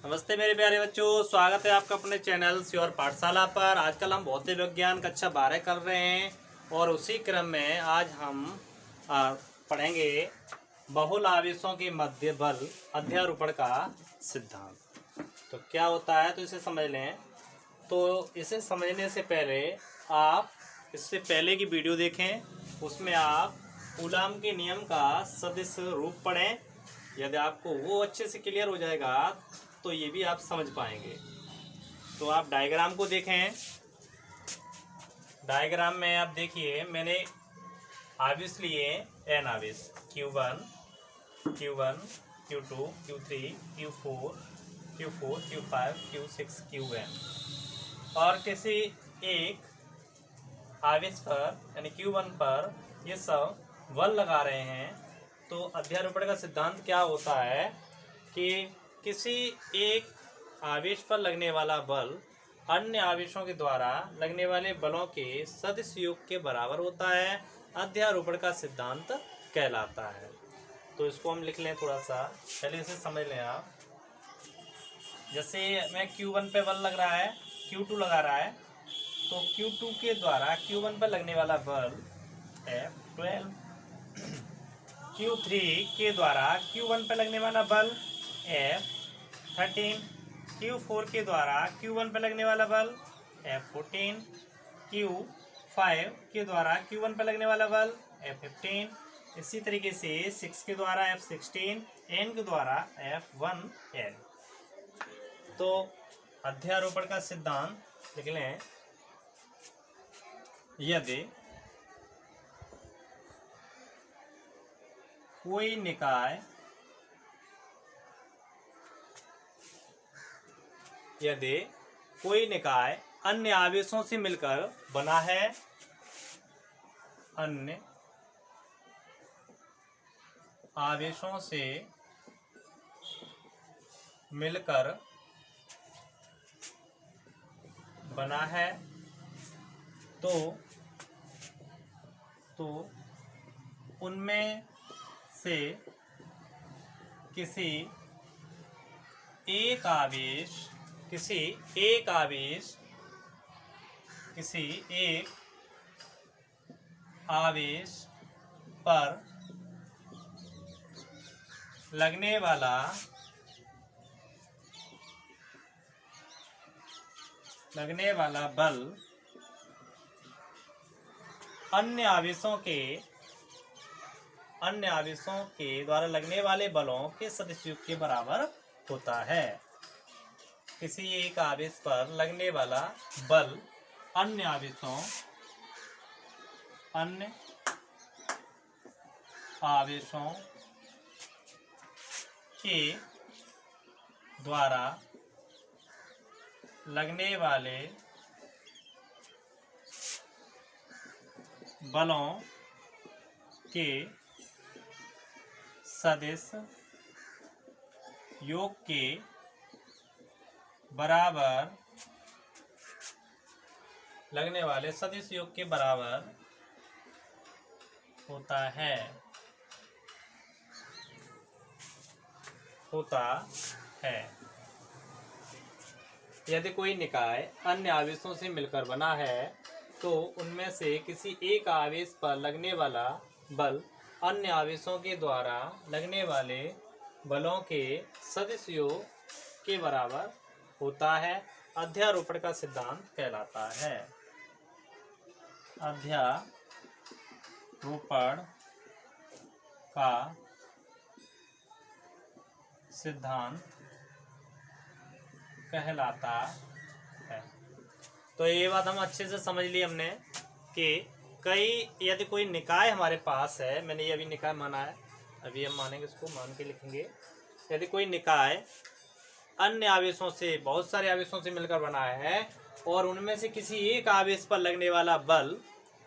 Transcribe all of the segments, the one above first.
नमस्ते मेरे प्यारे बच्चों, स्वागत है आपका अपने चैनल श्योर पाठशाला पर। आजकल हम भौतिक विज्ञान कक्षा 12 कर रहे हैं और उसी क्रम में आज हम पढ़ेंगे बहुल आवेशों के मध्य बल अध्यारोपण का सिद्धांत। तो क्या होता है, तो इसे समझ लें। तो इसे समझने से पहले आप इससे पहले की वीडियो देखें, उसमें आप कूलाम के नियम का सदिश रूप पढ़ें। यदि आपको वो अच्छे से क्लियर हो जाएगा तो ये भी आप समझ पाएंगे। तो आप डायग्राम को देखें। डायग्राम में आप देखिए, मैंने आवेश लिए एन आवेश Q1, Q1, Q2, Q3, Q4, Q5, Q6, Qn। और किसी एक आवेश पर यानी Q1 पर ये सब बल लगा रहे हैं। तो अध्यारोपण का सिद्धांत क्या होता है कि किसी एक आवेश पर लगने वाला बल अन्य आवेशों के द्वारा लगने वाले बलों के सदिश योग के बराबर होता है। अध्यारोपण का सिद्धांत कहलाता है। तो इसको हम लिख लें थोड़ा सा, पहले इसे समझ लें आप। जैसे मैं Q1 पे बल लग रहा है, Q2 लगा रहा है, तो Q2 के द्वारा Q1 पर लगने वाला बल F12, Q3 के द्वारा Q1 पर लगने वाला बल F13, Q4 के द्वारा Q1 पर लगने वाला बल F14, Q5 के द्वारा Q1 पर लगने वाला बल F15, इसी तरीके से 6 के द्वारा F16, N के द्वारा F1N। तो अध्यारोपण का सिद्धांत लिख लें। यदि कोई निकाय अन्य आवेशों से मिलकर बना है, अन्य आवेशों से मिलकर बना है, तो उनमें से किसी एक आवेश पर लगने वाला बल अन्य आवेशों के द्वारा लगने वाले बलों के सदिश योग के बराबर होता है। किसी एक आवेश पर लगने वाला बल अन्य आवेशों के द्वारा लगने वाले बलों के सदिश योग के बराबर लगने वाले सदिश योग के बराबर होता है। यदि कोई निकाय अन्य आवेशों से मिलकर बना है, तो उनमें से किसी एक आवेश पर लगने वाला बल अन्य आवेशों के द्वारा लगने वाले बलों के सदिश योग के बराबर होता है। अध्यारोपण का सिद्धांत कहलाता है। अध्यारोपण का सिद्धांत कहलाता है। तो ये बात हम अच्छे से समझ ली हमने कि यदि कोई निकाय हमारे पास है, मैंने ये अभी निकाय माना है, अभी हम मानेंगे, इसको मान के लिखेंगे। यदि कोई निकाय अन्य आवेशों से, बहुत सारे आवेशों से मिलकर बना है और उनमें से किसी एक आवेश पर लगने वाला बल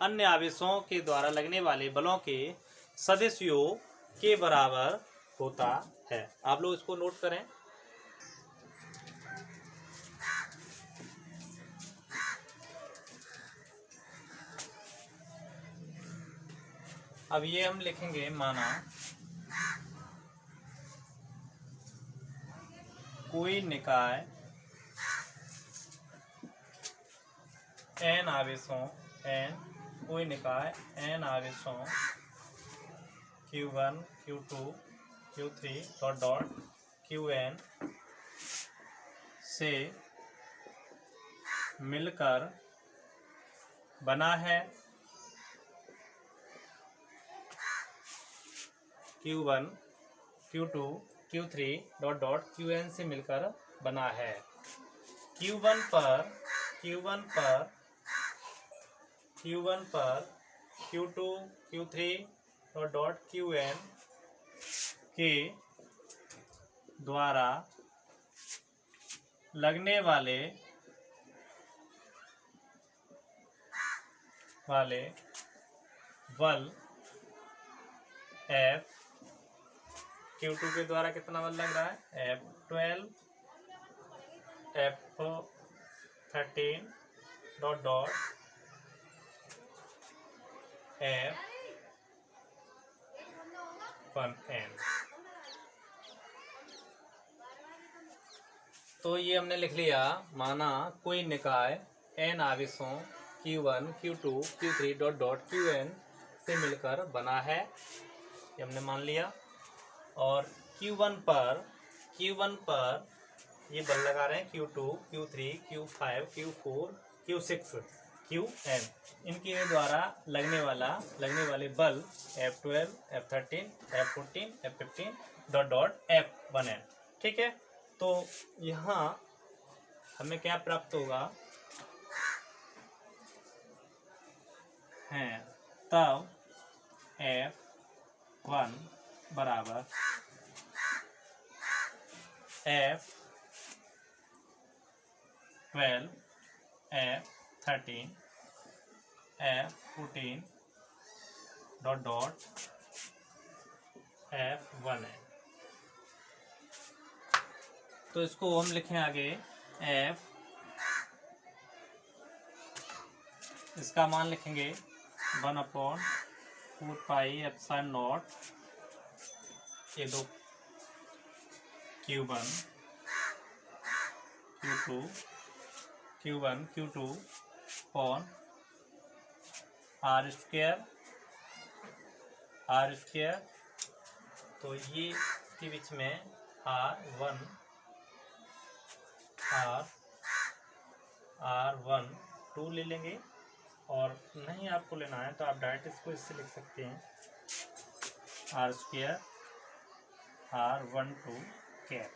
अन्य आवेशों के द्वारा लगने वाले बलों के सदिश योग के बराबर होता है। आप लोग इसको नोट करें। अब ये हम लिखेंगे, माना कोई निकाय n आवेशों कोई निकाय n आवेशों Q1 Q2 Q3 dot dot Qn से मिलकर बना है। Q1 Q2 Q3 dot dot Qn से मिलकर बना है। Q1 पर Q2 Q3 dot dot Qn के द्वारा लगने वाले बल F, Q2 के द्वारा कितना बल लग रहा है F12 F13 dot dot F1n। तो ये हमने लिख लिया, माना कोई निकाय n आवेशों Q1 Q2 Q3 dot dot Qn से मिलकर बना है, ये हमने मान लिया। और Q1 पर ये बल लगा रहे हैं Q2 Q3 Q5 Q4 Q6 Qn, इनके द्वारा लगने वाले बल F12 F13 F14 F15 dot dot F1n। ठीक है, तो यहाँ हमें क्या प्राप्त होगा है, तब F1 बराबर F12 F13 F14 dot dot F1n। तो इसको हम लिखें आगे F, इसका मान लिखेंगे 1/4 पाई एप्सिलॉन नॉट, ये दो Q1 Q2 upon R square, तो ये के बीच में R1 2 ले लेंगे, और नहीं आपको लेना है तो आप डायरेक्ट इसको इससे लिख सकते हैं R square R12 cap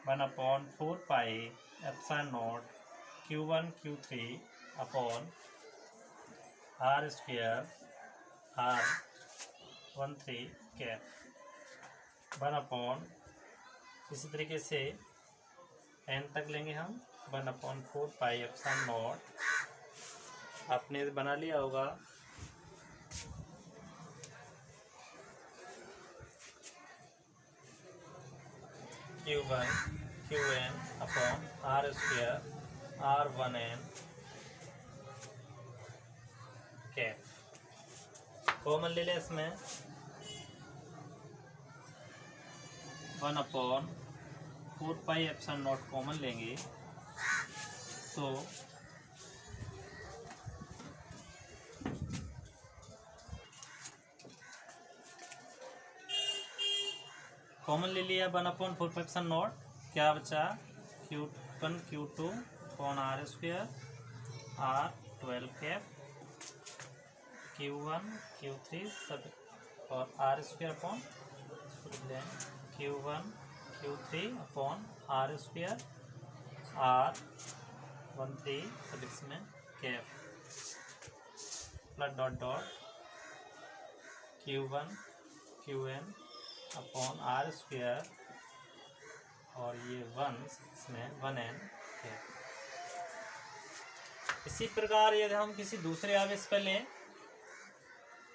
1/4 pi epsilon not Q1 Q3 upon R square R13 cap 1/, इसी तरीके से n तक लेंगे हम 1/4 पाई एप्सिलॉन नॉट, आपने बना लिया होगा। Q1 Qn upon R square R1n cap, common ले लें इसमें 1/4 पाई एप्सिलॉन नॉट कॉमन लेंगे, तो कॉमन ले लिया 1/4 एप्सिलॉन नॉट, क्या बचा Q1 Q2 upon R square R12 cap, Q1 Q3 सब और R square upon Q1 Q3 upon R square R13 सब इसमें cap plus dot dot Q1 Qn upon R square, और ये 1 इसमें 1n है। इसी प्रकार यदि हम किसी दूसरे आवेश पर लें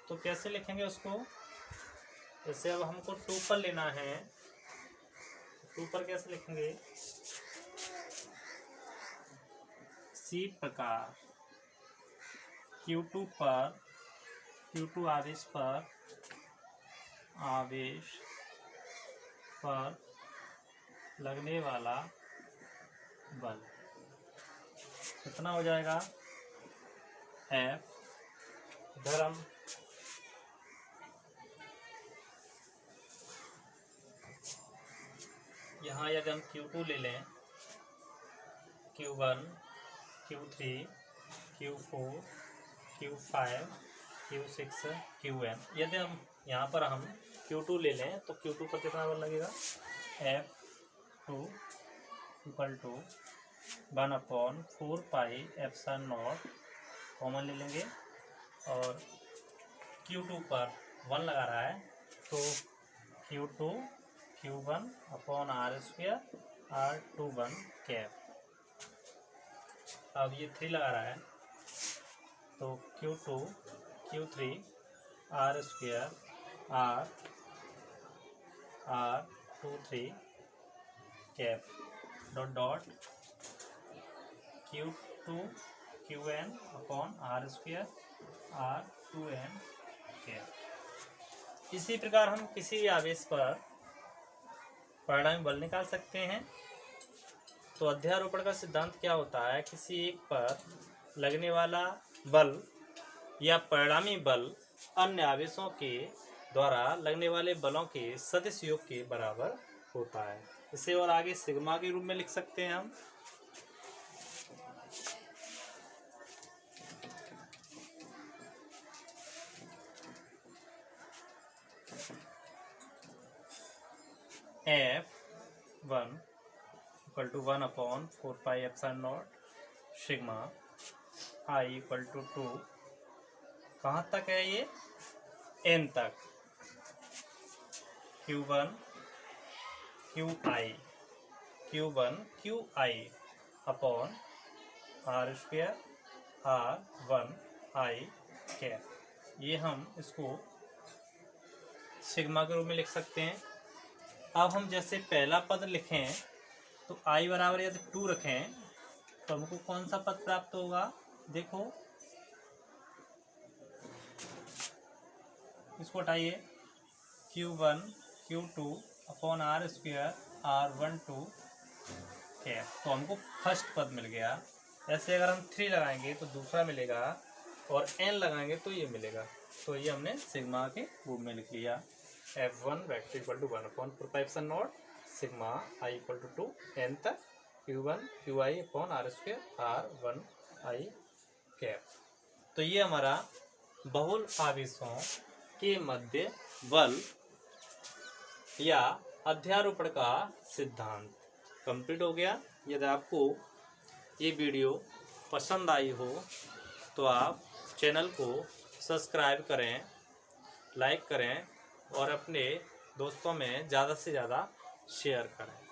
तो कैसे लिखेंगे उसको, जैसे अब हमको 2 पर लेना है, 2 पर कैसे लिखेंगे, इसी प्रकार Q2 आवेश पर लगने वाला बल कितना हो जाएगा F। इधर हम यहाँ यदि हम Q2 ले लें, Q1 Q3 Q4 Q5 Q6 Qn, यदि हम यहाँ पर हम Q2 ले लें तो Q2 पर कितना बल लगेगा F2 equal to 1/4 pi epsilon naught, common ले लेंगे और Q2 पर 1 लगा रहा है तो Q2 Q1 upon R² R21 cap. अब ये 3 लगा रहा है तो Q2 Q3 R² R23 cap dot dot Q2 Qn upon R² R2n cap. इसी प्रकार हम किसी आवेश पर परिणामी बल निकाल सकते हैं। तो अध्यारोपण का सिद्धांत क्या होता है, किसी एक पर लगने वाला बल या परिणामी बल अन्य आवेशों के द्वारा लगने वाले बलों के सदिश योग के बराबर होता है। इसे और आगे सिग्मा के रूप में लिख सकते हैं हम। F1 equal to 1/4 pi epsilon naught sigma I equal to 2, कहाँ तक है ये n तक, Q1 QI upon R² R1I cap. ये हम इसको सिग्मा के रूप में लिख सकते हैं। अब हम जैसे पहला पद लिखें तो I बराबर यदि 2 रखें तो हमको कौन सा पद प्राप्त होगा, देखो इसको हटाइए, Q1 Q2 upon R² R12 cap, तो हमको फर्स्ट पद मिल गया। ऐसे अगर हम 3 लगाएंगे तो दूसरा मिलेगा और n लगाएंगे तो ये मिलेगा। तो ये हमने सिग्मा के रूप में लिख लिया। F1 vector equal to 1/4 pi epsilon naught sigma I equal to 2 n तक Q1 QI upon R² R1I cap. तो ये हमारा बहुल आवेशों के मध्य बल या अध्यारोपण का सिद्धांत कंप्लीट हो गया। यदि आपको ये वीडियो पसंद आई हो तो आप चैनल को सब्सक्राइब करें, लाइक करें और अपने दोस्तों में ज़्यादा से ज़्यादा शेयर करें।